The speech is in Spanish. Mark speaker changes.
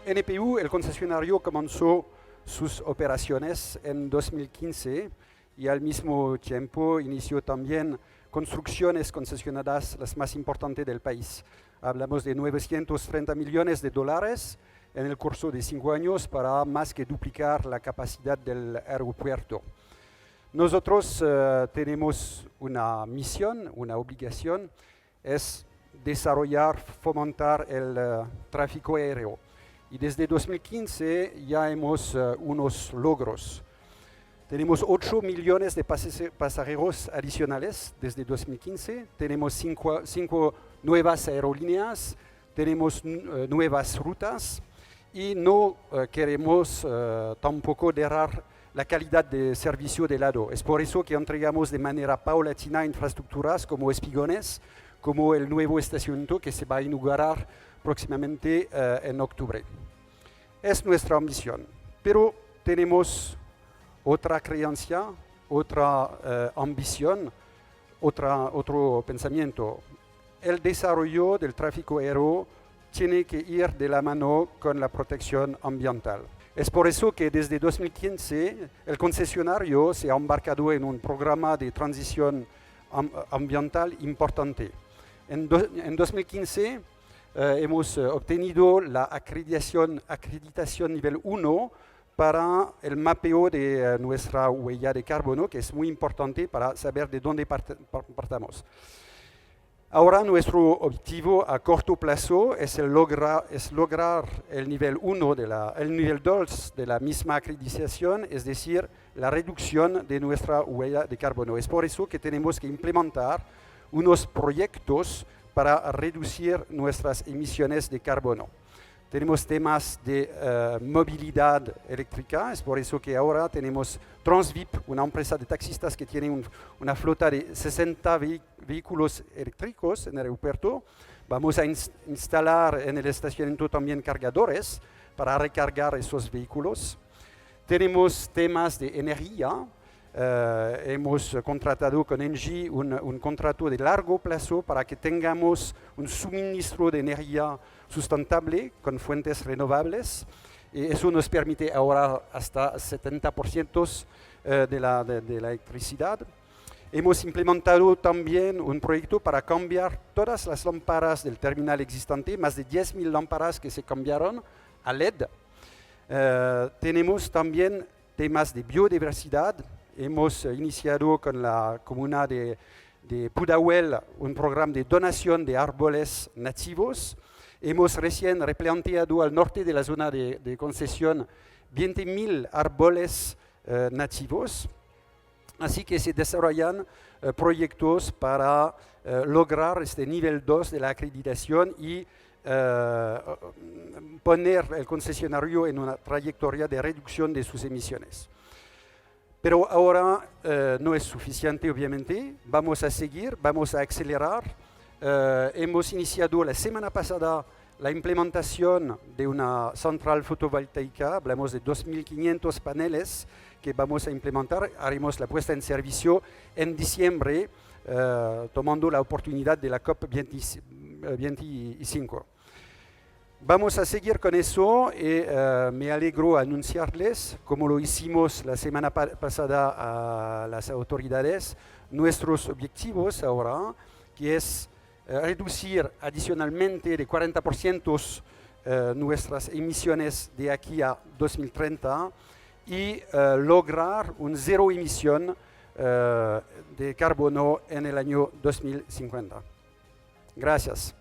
Speaker 1: NPU, el concesionario, comenzó sus operaciones en 2015 y al mismo tiempo inició también construcciones concesionadas las más importantes del país. Hablamos de 930 millones de dólares en el curso de 5 años para más que duplicar la capacidad del aeropuerto. Nosotros tenemos una misión, una obligación, es desarrollar, fomentar el tráfico aéreo. Y desde 2015 ya hemos unos logros. Tenemos 8 millones de pasajeros adicionales desde 2015. Tenemos 5 nuevas aerolíneas, tenemos nuevas rutas y no queremos tampoco dejar la calidad de servicio de lado. Es por eso que entregamos de manera paulatina infraestructuras como espigones, como el nuevo estacionamiento que se va a inaugurar próximamente en octubre. Es nuestra ambición, pero tenemos otra creencia, otra ambición, otro pensamiento. El desarrollo del tráfico aéreo tiene que ir de la mano con la protección ambiental. Es por eso que desde 2015 el concesionario se ha embarcado en un programa de transición ambiental importante. En 2015 hemos obtenido la acreditación nivel 1 para el mapeo de nuestra huella de carbono, que es muy importante para saber de dónde partamos. Ahora nuestro objetivo a corto plazo es lograr el nivel 1, el nivel 2 de la misma acreditación, es decir, la reducción de nuestra huella de carbono. Es por eso que tenemos que implementar unos proyectos para reducir nuestras emisiones de carbono. Tenemos temas de movilidad eléctrica, es por eso que ahora tenemos Transvip, una empresa de taxistas que tiene una flota de 60 vehículos eléctricos en el aeropuerto. Vamos a instalar en el estacionamiento también cargadores para recargar esos vehículos. Tenemos temas de energía. Hemos contratado con Engie un contrato de largo plazo para que tengamos un suministro de energía sustentable con fuentes renovables. Y eso nos permite ahora hasta 70% de la electricidad. Hemos implementado también un proyecto para cambiar todas las lámparas del terminal existente, más de 10.000 lámparas que se cambiaron a LED. Tenemos también temas de biodiversidad. Hemos iniciado con la comuna de Pudahuel un programa de donación de árboles nativos. Hemos recién replanteado al norte de la zona de concesión 20.000 árboles nativos. Así que se desarrollan proyectos para lograr este nivel 2 de la acreditación y poner el concesionario en una trayectoria de reducción de sus emisiones. Pero ahora no es suficiente, obviamente. Vamos a seguir, vamos a acelerar. Hemos iniciado la semana pasada la implementación de una central fotovoltaica. Hablamos de 2.500 paneles que vamos a implementar. Haremos la puesta en servicio en diciembre, tomando la oportunidad de la COP25. Vamos a seguir con eso y me alegro anunciarles, como lo hicimos la semana pasada a las autoridades, nuestros objetivos ahora, que es reducir adicionalmente de 40% nuestras emisiones de aquí a 2030 y lograr un cero emisión de carbono en el año 2050. Gracias.